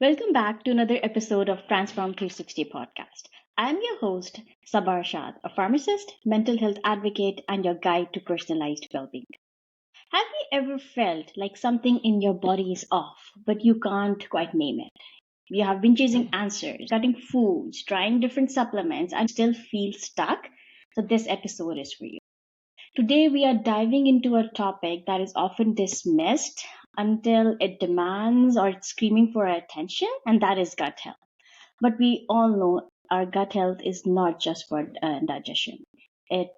Welcome back to another episode of Transform 360 podcast. I'm your host, Saba Arshad, a pharmacist, mental health advocate, and your guide to personalized well-being. Have you ever felt like something in your body is off, but you can't quite name it? You have been chasing answers, cutting foods, trying different supplements, and still feel stuck? So this episode is for you. Today, we are diving into a topic that is often dismissed until it demands or it's screaming for our attention, and that is gut health. But we all know our gut health is not just for digestion. It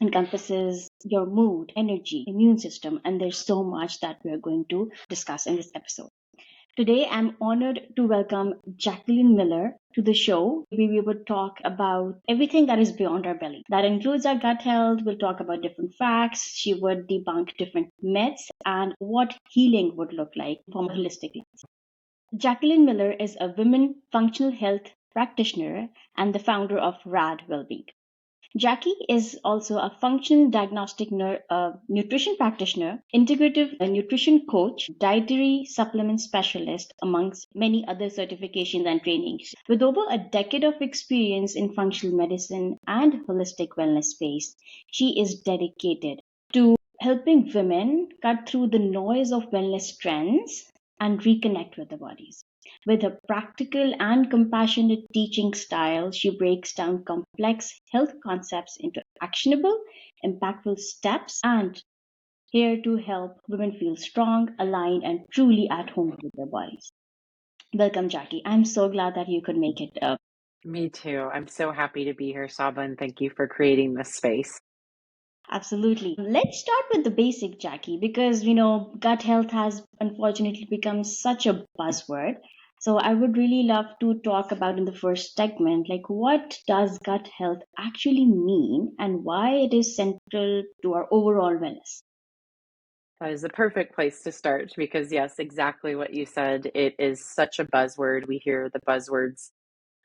encompasses your mood, energy, immune system, and there's so much that we are going to discuss in this episode. Today, I'm honored to welcome Jaquelyn Miller to the show. We will talk about everything that is beyond our belly. That includes our gut health. We'll talk about different facts. She would debunk different myths and what healing would look like from a holistic lens. Jaquelyn Miller is a women functional health practitioner and the founder of Rad Wellbeing. Jackie is also a functional diagnostic nutrition practitioner, integrative nutrition coach, dietary supplement specialist, amongst many other certifications and trainings. With over a decade of experience in functional medicine and holistic wellness space, she is dedicated to helping women cut through the noise of wellness trends and reconnect with their bodies. With her practical and compassionate teaching style, she breaks down complex health concepts into actionable, impactful steps and here to help women feel strong, aligned, and truly at home with their bodies. Welcome, Jackie. I'm so glad that you could make it up. Me too. I'm so happy to be here, Saba, and thank you for creating this space. Absolutely. Let's start with the basic, Jackie, because gut health has unfortunately become such a buzzword. So I would really love to talk about in the first segment, like what does gut health actually mean and why it is central to our overall wellness. That is the perfect place to start because, yes, exactly what you said. It is such a buzzword. We hear the buzzwords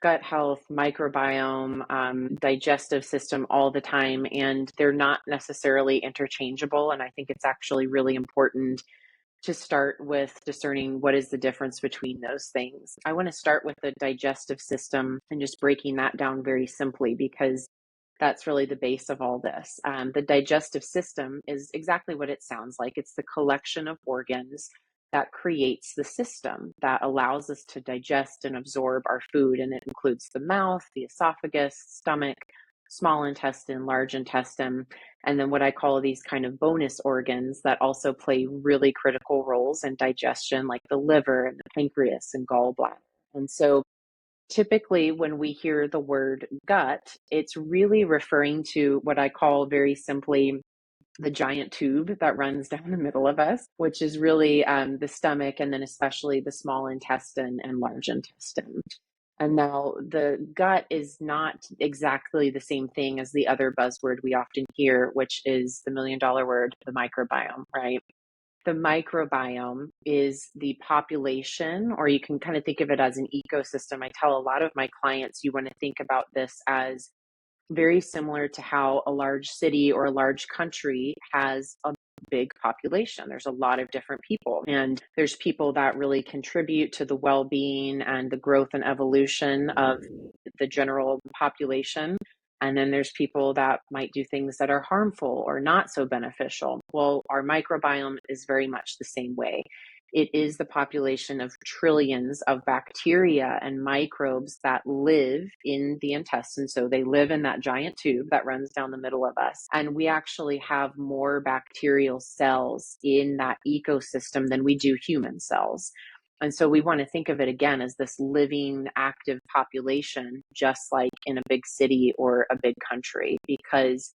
gut health, microbiome, digestive system all the time, and they're not necessarily interchangeable. And I think it's actually really important to start with discerning what is the difference between those things. I want to start with the digestive system and just breaking that down very simply because that's really the base of all this. The digestive system is exactly what it sounds like. It's the collection of organs that creates the system that allows us to digest and absorb our food. And it includes the mouth, the esophagus, stomach, small intestine, large intestine, and then what I call these kind of bonus organs that also play really critical roles in digestion, like the liver and the pancreas and gallbladder. And so typically, when we hear the word gut, it's really referring to what I call very simply the giant tube that runs down the middle of us, which is really the stomach and then especially the small intestine and large intestine. And now the gut is not exactly the same thing as the other buzzword we often hear, which is the $1 million word, the microbiome, right? The microbiome is the population, or you can kind of think of it as an ecosystem. I tell a lot of my clients, you want to think about this as very similar to how a large city or a large country has a big population. There's a lot of different people, and there's people that really contribute to the well-being and the growth and evolution of the general population. And then there's people that might do things that are harmful or not so beneficial. Well, our microbiome is very much the same way. It is the population of trillions of bacteria and microbes that live in the intestine. So they live in that giant tube that runs down the middle of us. And we actually have more bacterial cells in that ecosystem than we do human cells. And so we want to think of it again as this living, active population, just like in a big city or a big country, because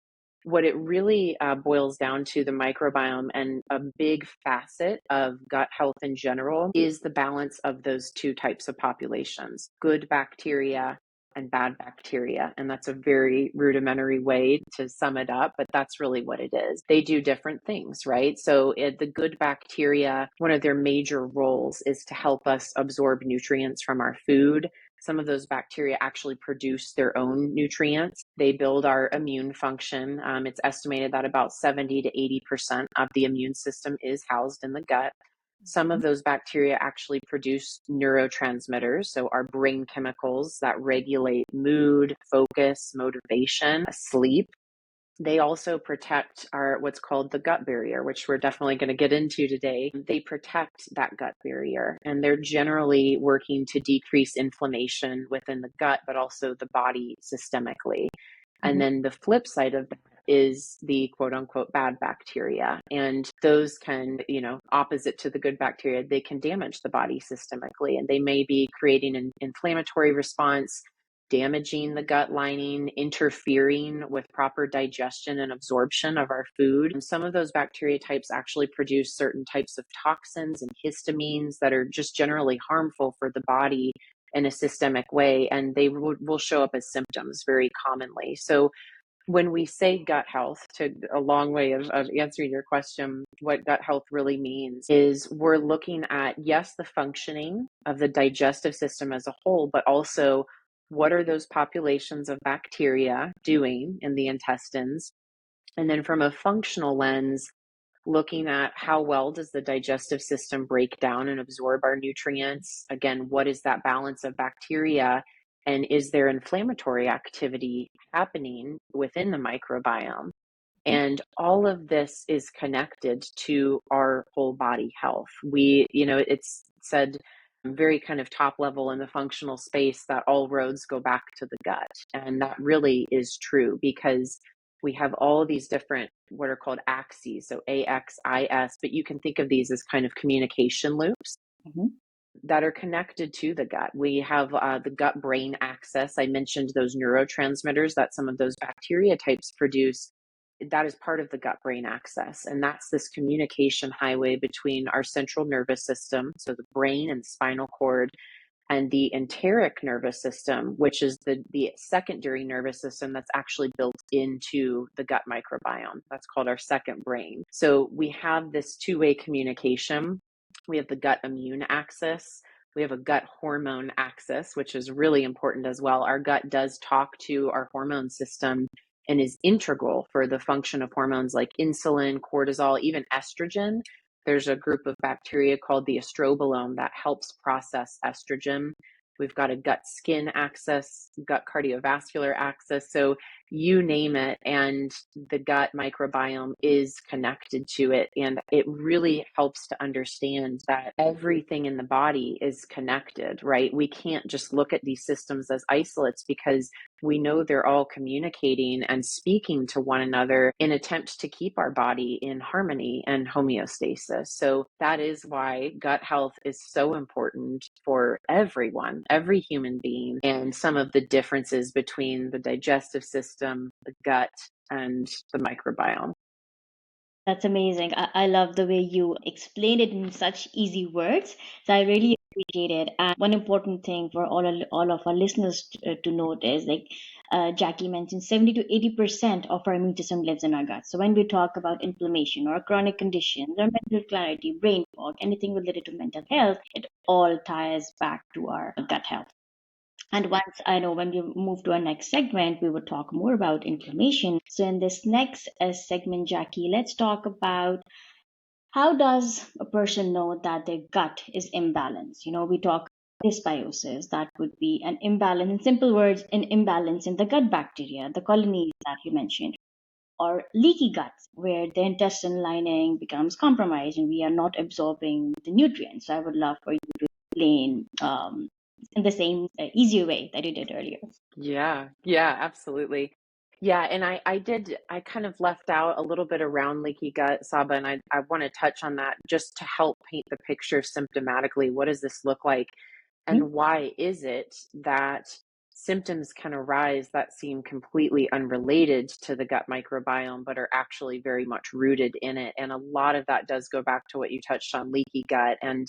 what it really boils down to, the microbiome and a big facet of gut health in general, is the balance of those two types of populations, good bacteria and bad bacteria. And that's a very rudimentary way to sum it up, but that's really what it is. They do different things, right? So the good bacteria, one of their major roles is to help us absorb nutrients from our food. Some of those bacteria actually produce their own nutrients. They build our immune function. It's estimated that about 70 to 80% of the immune system is housed in the gut. Some of those bacteria actually produce neurotransmitters, so our brain chemicals that regulate mood, focus, motivation, sleep. They also protect our what's called the gut barrier, which we're definitely going to get into today. They protect that gut barrier, and they're generally working to decrease inflammation within the gut, but also the body systemically. And then the flip side of that is the quote unquote bad bacteria. And those can, opposite to the good bacteria, they can damage the body systemically, and they may be creating an inflammatory response, damaging the gut lining, interfering with proper digestion and absorption of our food. And some of those bacteria types actually produce certain types of toxins and histamines that are just generally harmful for the body in a systemic way, and they will show up as symptoms very commonly. So when we say gut health, to a long way of answering your question, what gut health really means is we're looking at, yes, the functioning of the digestive system as a whole, but also what are those populations of bacteria doing in the intestines? And then from a functional lens, looking at how well does the digestive system break down and absorb our nutrients? Again, what is that balance of bacteria? And is there inflammatory activity happening within the microbiome? And all of this is connected to our whole body health. It's said very kind of top level in the functional space that all roads go back to the gut. And that really is true, because we have all of these different what are called axes, so AXIS, but you can think of these as kind of communication loops that are connected to the gut. We have the gut brain axis. I mentioned those neurotransmitters that some of those bacteria types produce. That is part of the gut brain axis. And that's this communication highway between our central nervous system, so the brain and spinal cord, and the enteric nervous system, which is the secondary nervous system that's actually built into the gut microbiome. That's called our second brain. So we have this two-way communication. We have the gut immune axis. We have a gut hormone axis, which is really important as well. Our gut does talk to our hormone system and is integral for the function of hormones like insulin, cortisol, even estrogen. There's a group of bacteria called the estrobolome that helps process estrogen. We've got a gut skin axis, gut cardiovascular axis. So you name it, and the gut microbiome is connected to it. And it really helps to understand that everything in the body is connected, right? We can't just look at these systems as isolates, because we know they're all communicating and speaking to one another in attempt to keep our body in harmony and homeostasis. So that is why gut health is so important for everyone, every human being, and some of the differences between the digestive system, the gut, and the microbiome. That's amazing. I love the way you explained it in such easy words. So I really appreciate it. And one important thing for all of our listeners to note is, like Jackie mentioned, 70 to 80% of our immune system lives in our gut. So when we talk about inflammation or chronic conditions or mental clarity, brain fog, anything related to mental health, it all ties back to our gut health. And once I know when we move to our next segment, we will talk more about inflammation. So in this next segment, Jackie, let's talk about how does a person know that their gut is imbalanced? We talk dysbiosis, that would be an imbalance, in simple words, an imbalance in the gut bacteria, the colonies that you mentioned, or leaky guts, where the intestinal lining becomes compromised and we are not absorbing the nutrients. So I would love for you to explain in the same easier way that you did earlier. Yeah, absolutely. Yeah, and I kind of left out a little bit around leaky gut, Saba, and I want to touch on that just to help paint the picture symptomatically. What does this look like? Mhm. And why is it that symptoms can arise that seem completely unrelated to the gut microbiome, but are actually very much rooted in it? And a lot of that does go back to what you touched on, leaky gut. And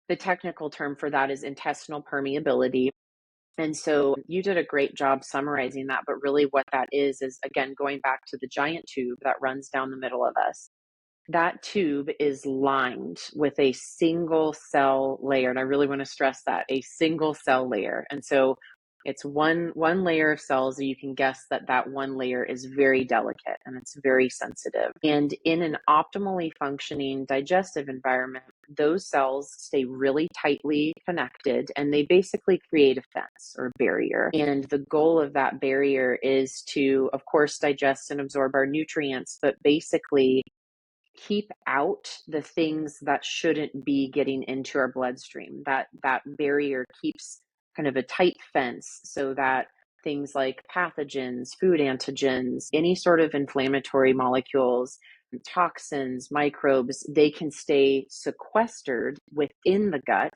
the technical term for that is intestinal permeability. And so you did a great job summarizing that. But really, what that is again, going back to the giant tube that runs down the middle of us. That tube is lined with a single cell layer. And I really want to stress that, a single cell layer. And so It's one layer of cells, and you can guess that that one layer is very delicate and it's very sensitive. And in an optimally functioning digestive environment, those cells stay really tightly connected and they basically create a fence or barrier. And the goal of that barrier is to, of course, digest and absorb our nutrients, but basically keep out the things that shouldn't be getting into our bloodstream. That barrier keeps kind of a tight fence so that things like pathogens, food antigens, any sort of inflammatory molecules, toxins, microbes, they can stay sequestered within the gut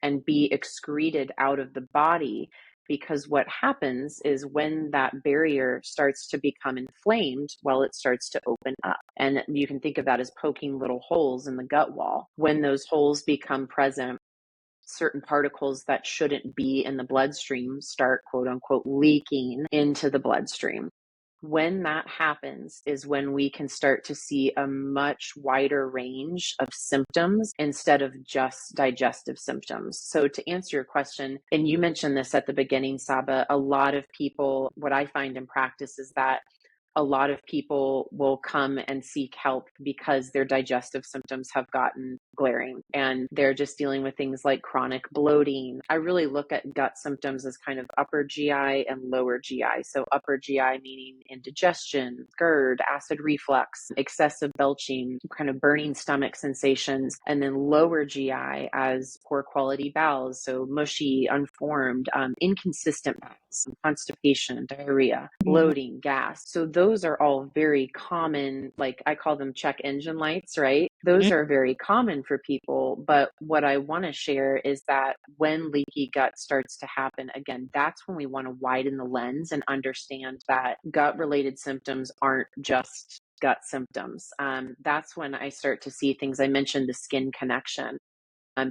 and be excreted out of the body. Because what happens is when that barrier starts to become inflamed, well, it starts to open up. And you can think of that as poking little holes in the gut wall. When those holes become present, certain particles that shouldn't be in the bloodstream start, quote unquote, leaking into the bloodstream. When that happens is when we can start to see a much wider range of symptoms instead of just digestive symptoms. So to answer your question, and you mentioned this at the beginning, Saba, a lot of people, what I find in practice is that a lot of people will come and seek help because their digestive symptoms have gotten glaring and they're just dealing with things like chronic bloating. I really look at gut symptoms as kind of upper GI and lower GI. So upper GI meaning indigestion, GERD, acid reflux, excessive belching, kind of burning stomach sensations, and then lower GI as poor quality bowels. So mushy, unformed, inconsistent bowels, constipation, diarrhea, bloating, gas. So those are all very common, like I call them check engine lights, right? Those are very common for people. But what I want to share is that when leaky gut starts to happen, again, that's when we want to widen the lens and understand that gut related symptoms aren't just gut symptoms. That's when I start to see things. I mentioned the skin connection.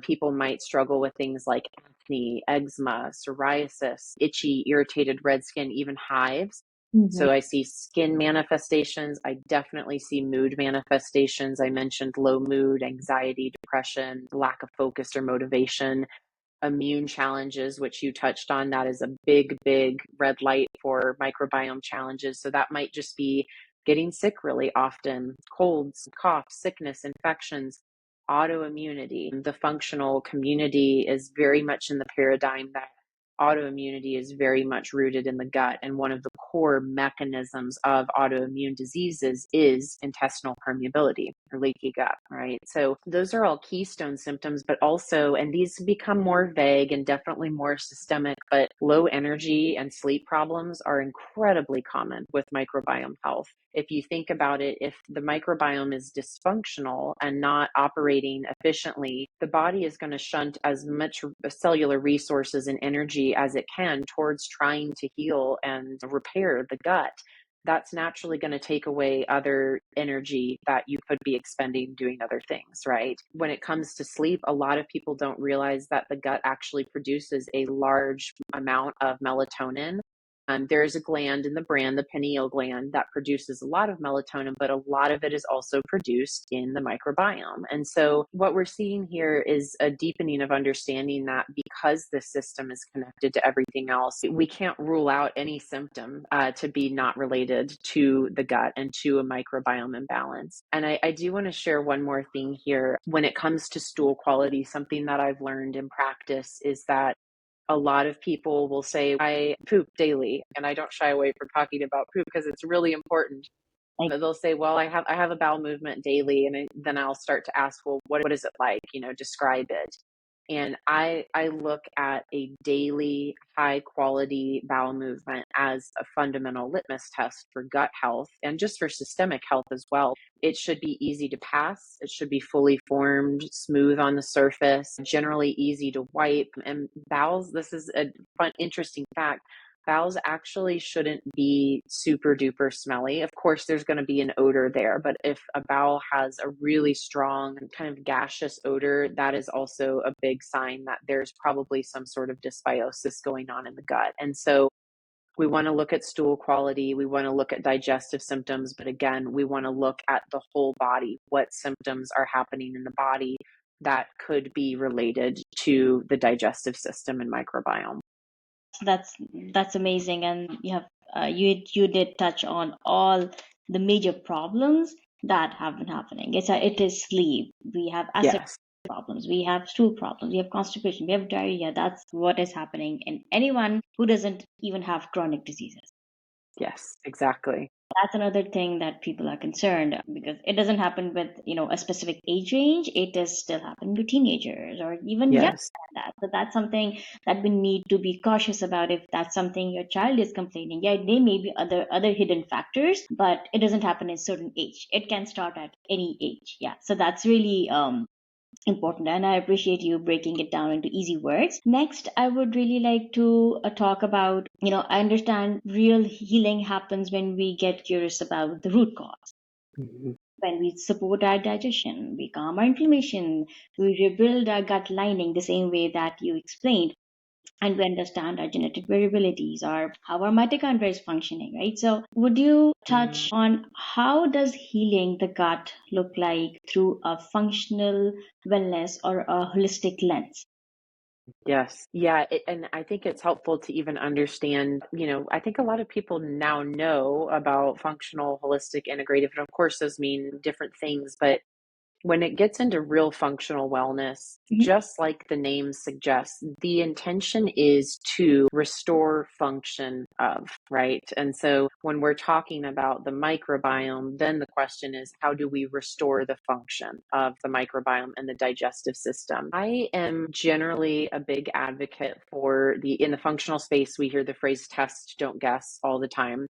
People might struggle with things like acne, eczema, psoriasis, itchy, irritated red skin, even hives. So I see skin manifestations. I definitely see mood manifestations. I mentioned low mood, anxiety, depression, lack of focus or motivation, immune challenges, which you touched on. That is a big, big red light for microbiome challenges. So that might just be getting sick really often, colds, coughs, sickness, infections, autoimmunity. The functional community is very much in the paradigm that autoimmunity is very much rooted in the gut. And one of the core mechanisms of autoimmune diseases is intestinal permeability or leaky gut, right? So those are all keystone symptoms, but also, and these become more vague and definitely more systemic, but low energy and sleep problems are incredibly common with microbiome health. If you think about it, if the microbiome is dysfunctional and not operating efficiently, the body is going to shunt as much cellular resources and energy as it can towards trying to heal and repair the gut. That's naturally going to take away other energy that you could be expending doing other things, right? When it comes to sleep, a lot of people don't realize that the gut actually produces a large amount of melatonin. There's a gland in the brain, the pineal gland, that produces a lot of melatonin, but a lot of it is also produced in the microbiome. And so what we're seeing here is a deepening of understanding that because the system is connected to everything else, we can't rule out any symptom to be not related to the gut and to a microbiome imbalance. And I do want to share one more thing here. When it comes to stool quality, something that I've learned in practice is that a lot of people will say, I poop daily, and I don't shy away from talking about poop because it's really important. They'll say, well, I have a bowel movement daily. And then I'll start to ask, well, what is it like? Describe it. And I look at a daily high quality bowel movement as a fundamental litmus test for gut health and just for systemic health as well. It should be easy to pass. It should be fully formed, smooth on the surface, generally easy to wipe. And bowels, this is a fun, interesting fact. Bowels actually shouldn't be super duper smelly. Of course, there's going to be an odor there, but if a bowel has a really strong kind of gaseous odor, that is also a big sign that there's probably some sort of dysbiosis going on in the gut. And so we want to look at stool quality. We want to look at digestive symptoms, but again, we want to look at the whole body. What symptoms are happening in the body that could be related to the digestive system and microbiome? That's amazing, and you did touch on all the major problems that have been happening. It is sleep. We have acid Yes. problems. We have stool problems. We have constipation. We have diarrhea. That's what is happening in anyone who doesn't even have chronic diseases. Yes, exactly. That's another thing that people are concerned because it doesn't happen with a specific age range. It is still happening to teenagers or even younger Yes. than that. So that's something that we need to be cautious about. If that's something your child is complaining, yeah, there may be other hidden factors, but it doesn't happen in certain age. It can start at any age. Yeah, so that's really important, and I appreciate you breaking it down into easy words. Next, I would really like to talk about, I understand real healing happens when we get curious about the root cause, Mhm. when we support our digestion, we calm our inflammation, we rebuild our gut lining the same way that you explained, and we understand our genetic variabilities or how our mitochondria is functioning, right? So would you touch on how does healing the gut look like through a functional wellness or a holistic lens? Yes. Yeah. And I think it's helpful to even understand, I think a lot of people now know about functional, holistic, integrative. And of course, those mean different things. But when it gets into real functional wellness, Mhm. just like the name suggests, the intention is to restore function of, right? And so when we're talking about the microbiome, then the question is, how do we restore the function of the microbiome and the digestive system? I am generally a big advocate for in the functional space, we hear the phrase test, don't guess all the time.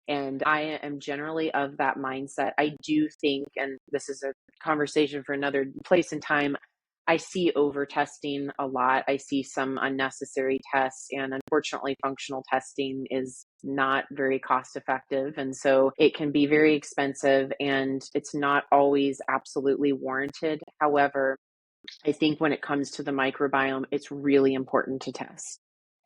And I am generally of that mindset. I do think, and this is a conversation for another place and time, I see over testing a lot. I see some unnecessary tests, and unfortunately, functional testing is not very cost effective. And so it can be very expensive and it's not always absolutely warranted. However, I think when it comes to the microbiome, it's really important to test.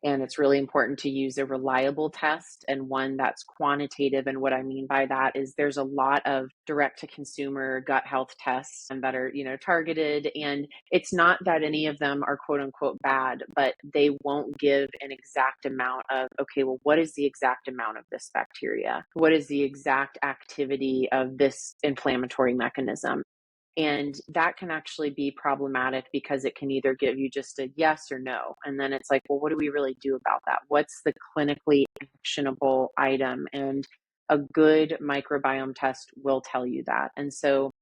And it's really important to use a reliable test and one that's quantitative. And what I mean by that is there's a lot of direct to consumer gut health tests and that are, targeted. And it's not that any of them are quote unquote bad, but they won't give an exact amount of, okay, well, what is the exact amount of this bacteria? What is the exact activity of this inflammatory mechanism? And that can actually be problematic because it can either give you just a yes or no. And then it's like, well, what do we really do about that? What's the clinically actionable item? And a good microbiome test will tell you that. And so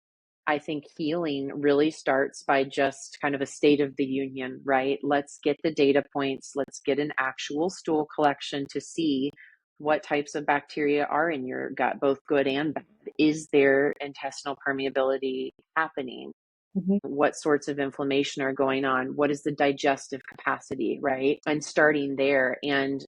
I think healing really starts by just kind of a state of the union, right? Let's get the data points. Let's get an actual stool collection to see what types of bacteria are in your gut, both good and bad. Is there intestinal permeability happening? Mhm. What sorts of inflammation are going on? What is the digestive capacity, right? And starting there. And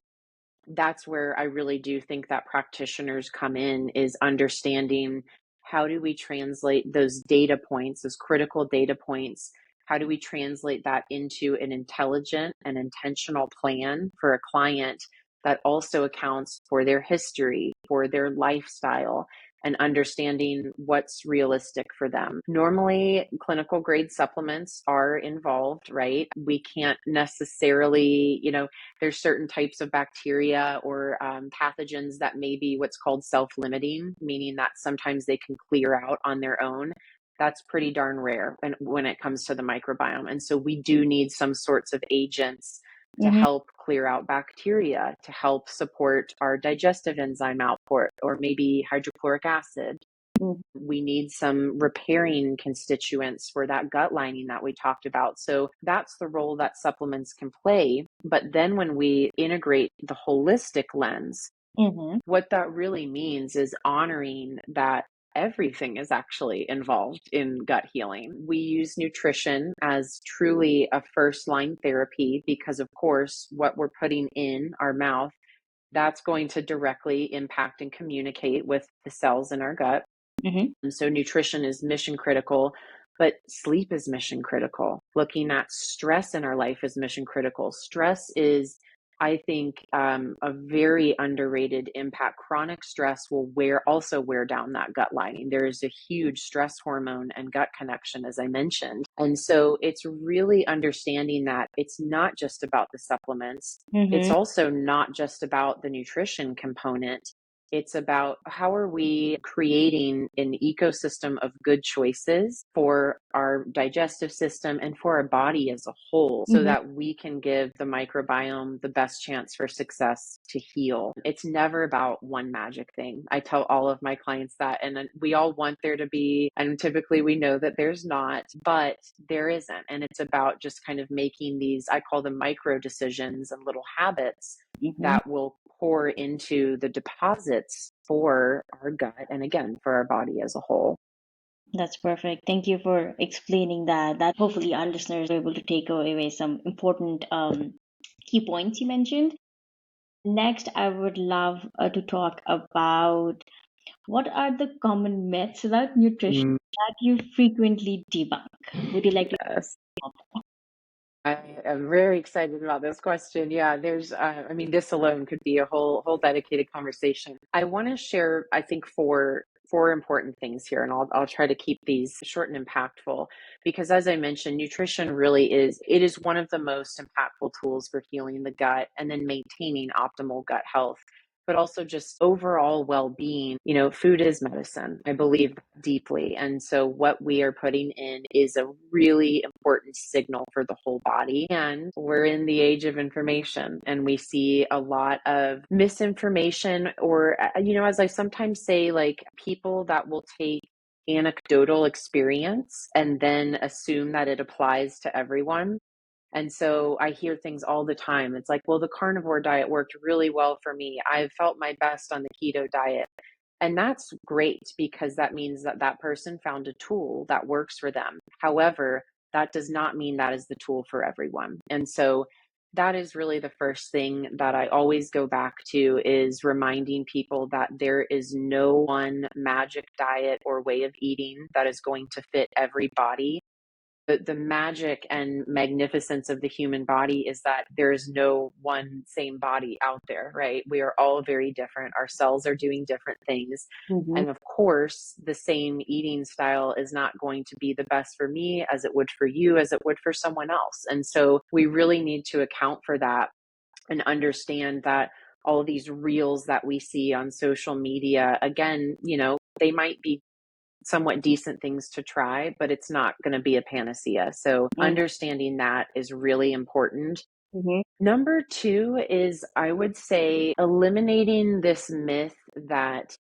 that's where I really do think that practitioners come in, is understanding how do we translate those data points, those critical data points, how do we translate that into an intelligent and intentional plan for a client that also accounts for their history, for their lifestyle, and understanding what's realistic for them. Normally, clinical grade supplements are involved, right? We can't necessarily, there's certain types of bacteria or pathogens that may be what's called self-limiting, meaning that sometimes they can clear out on their own. That's pretty darn rare when it comes to the microbiome. And so we do need some sorts of agents to Mhm. help clear out bacteria, to help support our digestive enzyme output, or maybe hydrochloric acid. Mhm. We need some repairing constituents for that gut lining that we talked about. So that's the role that supplements can play. But then when we integrate the holistic lens, Mhm. what that really means is honoring that everything is actually involved in gut healing. We use nutrition as truly a first line therapy because, of course, what we're putting in our mouth, that's going to directly impact and communicate with the cells in our gut. Mhm. And so nutrition is mission critical, but sleep is mission critical. Looking at stress in our life is mission critical. Stress is I think a very underrated impact. Chronic stress will also wear down that gut lining. There is a huge stress hormone and gut connection, as I mentioned. And so it's really understanding that it's not just about the supplements. It's Mm-hmm. also not just about the nutrition component. It's about how are we creating an ecosystem of good choices for our digestive system and for our body as a whole, so Mm-hmm. that we can give the microbiome the best chance for success to heal. It's never about one magic thing. I tell all of my clients that, and we all want there to be, and typically we know that there's not, but there isn't. And it's about just kind of making these, I call them micro decisions and little habits Mm-hmm. that will pour into the deposits for our gut and again for our body as a whole. That's perfect. Thank you for explaining that. That hopefully our listeners are able to take away some important key points you mentioned. Next, I would love to talk about what are the common myths about nutrition Mm, that you frequently debunk? Would you like to? yes. I am very excited about this question. Yeah, I mean, this alone could be a whole dedicated conversation. I want to share, I think, four important things here, and I'll try to keep these short and impactful, because as I mentioned, nutrition really is one of the most impactful tools for healing the gut and then maintaining optimal gut health, but also just overall well-being. Food is medicine. I believe deeply. And so what we are putting in is a really important signal for the whole body. And we're in the age of information, and we see a lot of misinformation, or, as I sometimes say, like people that will take anecdotal experience and then assume that it applies to everyone. And so I hear things all the time. It's like, well, the carnivore diet worked really well for me. I felt my best on the keto diet. And that's great, because that means that that person found a tool that works for them. However, that does not mean that is the tool for everyone. And so that is really the first thing that I always go back to, is reminding people that there is no one magic diet or way of eating that is going to fit every body. The magic and magnificence of the human body is that there is no one same body out there, right? We are all very different. Our cells are doing different things. Mm-hmm. And of course, the same eating style is not going to be the best for me as it would for you, as it would for someone else. And so we really need to account for that and understand that all of these reels that we see on social media, again, they might be somewhat decent things to try, but it's not going to be a panacea. So understanding that is really important. Mm-hmm. Number two is, I would say, eliminating this myth that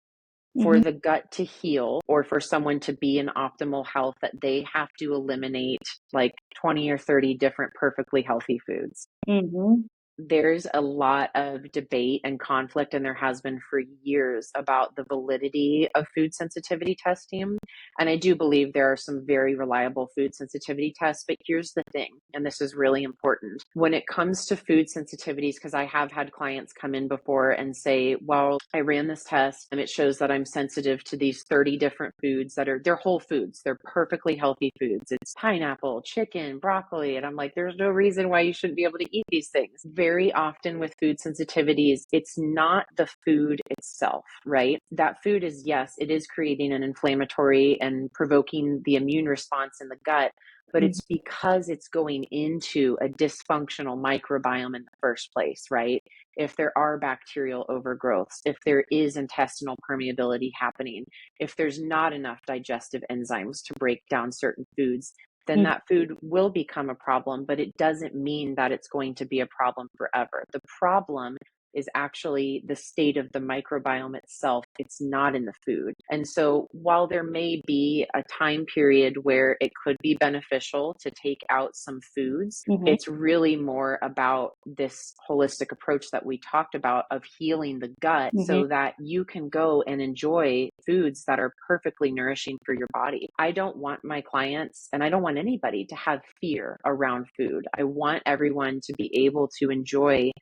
for Mm-hmm. the gut to heal or for someone to be in optimal health, that they have to eliminate like 20 or 30 different perfectly healthy foods. Mm-hmm. There's a lot of debate and conflict, and there has been for years, about the validity of food sensitivity testing. And I do believe there are some very reliable food sensitivity tests, but here's the thing, and this is really important. When it comes to food sensitivities, because I have had clients come in before and say, well, I ran this test and it shows that I'm sensitive to these 30 different foods they're whole foods. They're perfectly healthy foods. It's pineapple, chicken, broccoli. And I'm like, there's no reason why you shouldn't be able to eat these things. Very often with food sensitivities, it's not the food itself, right? That food is, yes, it is creating an inflammatory and provoking the immune response in the gut, but it's because it's going into a dysfunctional microbiome in the first place, right? If there are bacterial overgrowths, if there is intestinal permeability happening, if there's not enough digestive enzymes to break down certain foods, then that food will become a problem, but it doesn't mean that it's going to be a problem forever. The problem is actually the state of the microbiome itself. It's not in the food. And so while there may be a time period where it could be beneficial to take out some foods, Mm-hmm. it's really more about this holistic approach that we talked about of healing the gut, so that you can go and enjoy foods that are perfectly nourishing for your body. I don't want my clients, and I don't want anybody, to have fear around food. I want everyone to be able to enjoy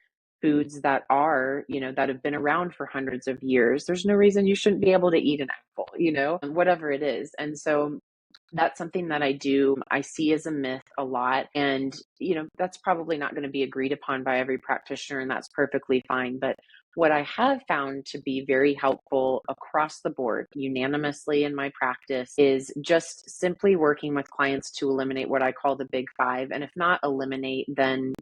foods that are, that have been around for hundreds of years. There's no reason you shouldn't be able to eat an apple, whatever it is. And so That's something that I see as a myth a lot. And, that's probably not going to be agreed upon by every practitioner, and that's perfectly fine. But what I have found to be very helpful across the board, unanimously in my practice, is just simply working with clients to eliminate what I call the big five. And if not eliminate, then,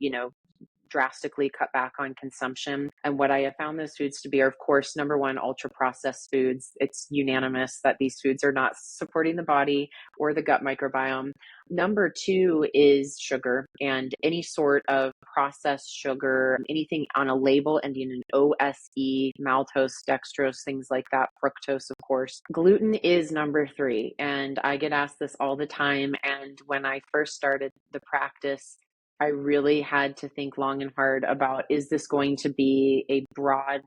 drastically cut back on consumption. And what I have found those foods to be are, of course, number one, ultra processed foods. It's unanimous that these foods are not supporting the body or the gut microbiome. Number two is sugar, and any sort of processed sugar, anything on a label ending in OSE, maltose, dextrose, things like that, fructose, of course. Gluten is number three. And I get asked this all the time. And when I first started the practice, I really had to think long and hard about, is this going to be a broad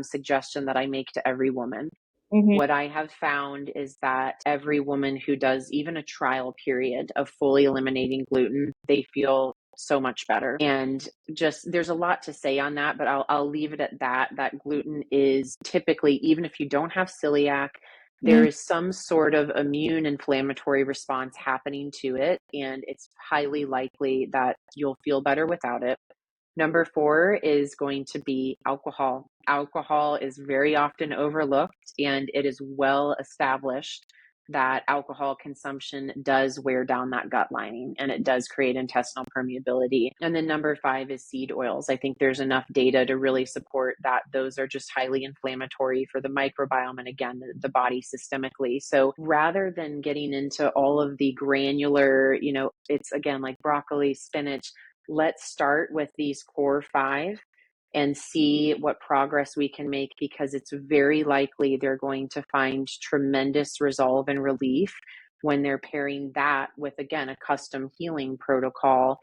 suggestion that I make to every woman? Mm-hmm. What I have found is that every woman who does even a trial period of fully eliminating gluten, they feel so much better. And just, there's a lot to say on that, but I'll leave it at that. That gluten is typically, even if you don't have celiac, there is some sort of immune inflammatory response happening to it, and it's highly likely that you'll feel better without it. Number four is going to be alcohol. Alcohol is very often overlooked, and it is well established that alcohol consumption does wear down that gut lining, and it does create intestinal permeability. And then number five is seed oils. I think there's enough data to really support that those are just highly inflammatory for the microbiome and, again, the body systemically. So rather than getting into all of the granular, it's again like broccoli, spinach, let's start with these core five and see what progress we can make, because it's very likely they're going to find tremendous resolve and relief when they're pairing that with, again, a custom healing protocol,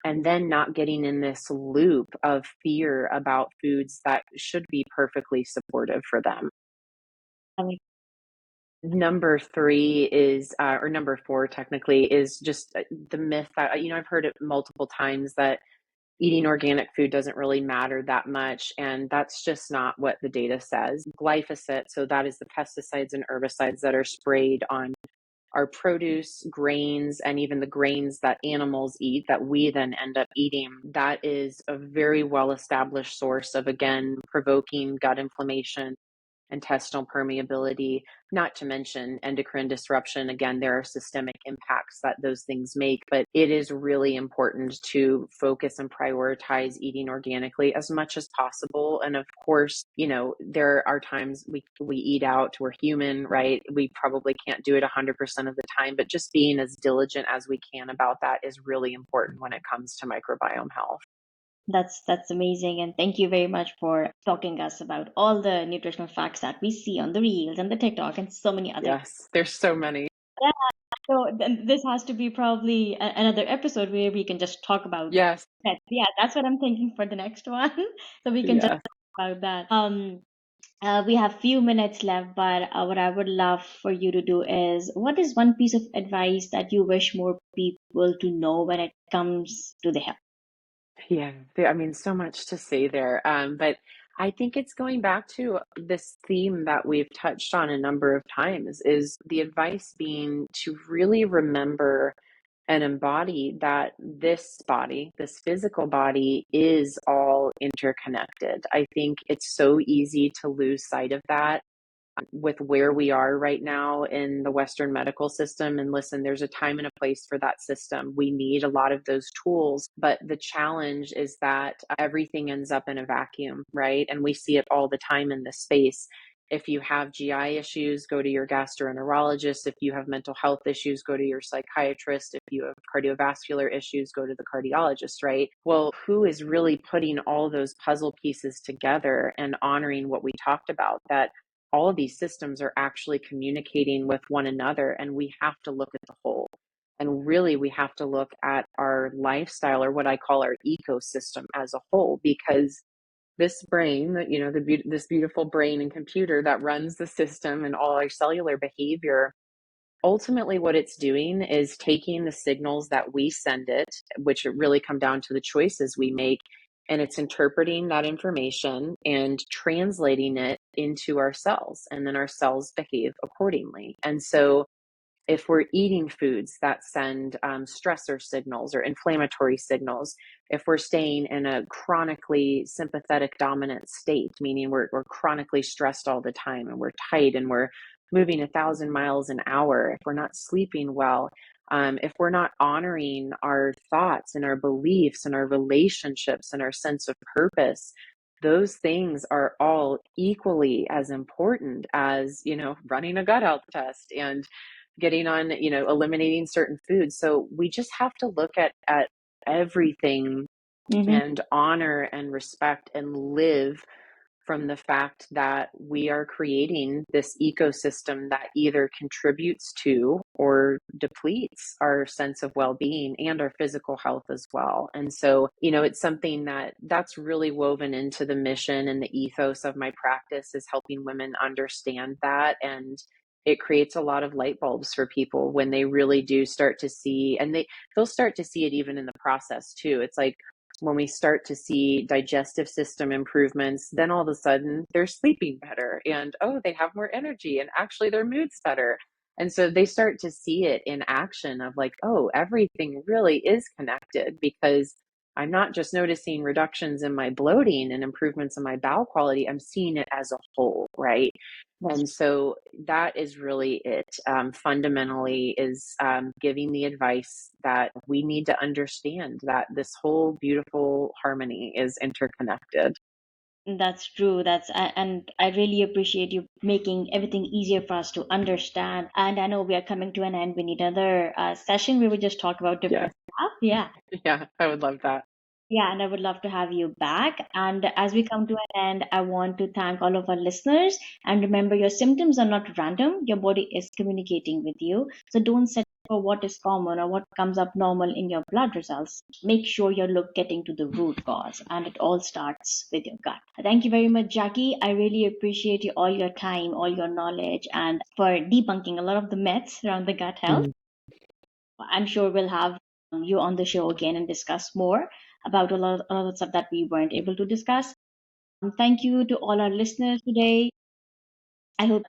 and then not getting in this loop of fear about foods that should be perfectly supportive for them. Number three is, or number four technically, is just the myth that, I've heard it multiple times, that eating organic food doesn't really matter that much. And that's just not what the data says. Glyphosate, so that is the pesticides and herbicides that are sprayed on our produce, grains, and even the grains that animals eat that we then end up eating. That is a very well established source of, again, provoking gut inflammation, intestinal permeability, not to mention endocrine disruption. Again, there are systemic impacts that those things make, but it is really important to focus and prioritize eating organically as much as possible. And of course, there are times we eat out, we're human, right? We probably can't do it 100% of the time, but just being as diligent as we can about that is really important when it comes to microbiome health. That's amazing, and thank you very much for talking us about all the nutritional facts that we see on the reels and the TikTok and so many other. Yes, there's so many. Yeah, so then this has to be probably another episode where we can just talk about Yes. that. Yeah, that's what I'm thinking for the next one. So we can just Yes. talk about that. We have few minutes left, but what I would love for you to do is, what is one piece of advice that you wish more people to know when it comes to the health? Yeah, I mean, so much to say there. But I think it's going back to this theme that we've touched on a number of times, is the advice being to really remember and embody that this body, this physical body, is all interconnected. I think it's so easy to lose sight of that with where we are right now in the Western medical system. And listen, there's a time and a place for that system. We need a lot of those tools, but the challenge is that everything ends up in a vacuum, right? And we see it all the time in this space. If you have GI issues, go to your gastroenterologist. If you have mental health issues, go to your psychiatrist. If you have cardiovascular issues, go to the cardiologist, right? Well, who is really putting all those puzzle pieces together and honoring what we talked about, that all of these systems are actually communicating with one another, and we have to look at the whole. And really, we have to look at our lifestyle, or what I call our ecosystem as a whole, because this brain, this beautiful brain and computer that runs the system and all our cellular behavior, ultimately what it's doing is taking the signals that we send it, which really come down to the choices we make, and it's interpreting that information and translating it into our cells, and then our cells behave accordingly. And so if we're eating foods that send stressor signals or inflammatory signals, if we're staying in a chronically sympathetic dominant state, meaning we're chronically stressed all the time and we're tight and we're moving 1,000 miles an hour, if we're not sleeping well, if we're not honoring our thoughts and our beliefs and our relationships and our sense of purpose, those things are all equally as important as, running a gut health test and getting on, eliminating certain foods. So we just have to look at everything Mm-hmm. and honor and respect and live from the fact that we are creating this ecosystem that either contributes to or depletes our sense of well-being and our physical health as well. And so, it's something that's really woven into the mission and the ethos of my practice, is helping women understand that. And it creates a lot of light bulbs for people when they really do start to see, and they'll start to see it even in the process too. It's like, when we start to see digestive system improvements, then all of a sudden they're sleeping better and, oh, they have more energy and actually their mood's better. And so they start to see it in action of like, oh, everything really is connected, because I'm not just noticing reductions in my bloating and improvements in my bowel quality, I'm seeing it as a whole, right? And so that is really it. Fundamentally, is giving the advice that we need to understand that this whole beautiful harmony is interconnected. That's true. And I really appreciate you making everything easier for us to understand. And I know we are coming to an end. We need another session where we just talk about Yes. different stuff. Yeah. Yeah, I would love that. Yeah, and I would love to have you back. And as we come to an end, I want to thank all of our listeners. And remember, your symptoms are not random. Your body is communicating with you. So don't settle for what is common or what comes up normal in your blood results. Make sure you're getting to the root cause. And it all starts with your gut. Thank you very much, Jackie. I really appreciate all your time, all your knowledge, and for debunking a lot of the myths around the gut health. Mhm. I'm sure we'll have you on the show again and discuss more about a lot of stuff that we weren't able to discuss. Thank you to all our listeners today. I hope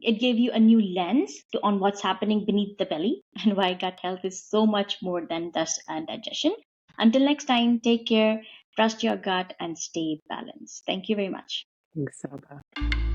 it gave you a new lens on what's happening beneath the belly and why gut health is so much more than dust and digestion. Until next time, take care, trust your gut, and stay balanced. Thank you very much. Thanks, Saba.